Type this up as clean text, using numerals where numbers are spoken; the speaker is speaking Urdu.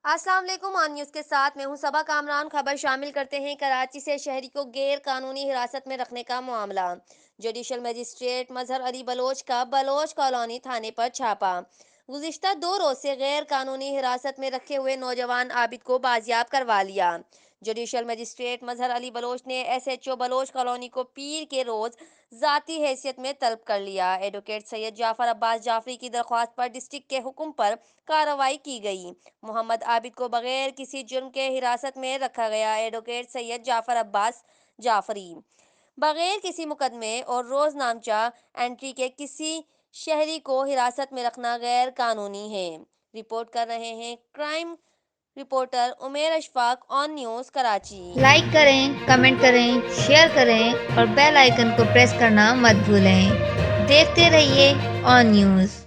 السلام علیکم، آن نیوز کے ساتھ میں ہوں صبا کامران۔ خبر شامل کرتے ہیں کراچی سے شہری کو غیر قانونی حراست میں رکھنے کا معاملہ۔ جوڈیشل مجسٹریٹ مظہر علی بلوچ کا بلوچ کالونی تھانے پر چھاپا۔ گزشتہ 2 روز سے غیر قانونی حراست میں رکھے ہوئے نوجوان عابد کو بازیاب کروا لیا۔ جوڈیشل مجسٹریٹ مظہر علی بلوچ نے S H O Baloch colony کو پیر کے روز ذاتی حیثیت میں طلب کر لیا۔ ایڈوکیٹ سید جعفر عباس جعفری کی درخواست پر ڈسٹرکٹ کے حکم پر کارروائی کی گئی۔ محمد عابد کو بغیر کسی جرم کے حراست میں رکھا گیا۔ ایڈوکیٹ سید جعفر عباس جعفری بغیر کسی مقدمے اور روز نامچہ انٹری کے کسی شہری کو حراست میں رکھنا غیر قانونی ہے۔ رپورٹ کر رہے ہیں کرائم رپورٹر عمیر اشفاق، آن نیوز کراچی۔ لائک کریں، کمنٹ کریں، شیئر کریں اور بیل آئیکن کو پریس کرنا مت بھولیں۔ دیکھتے رہیے آن نیوز۔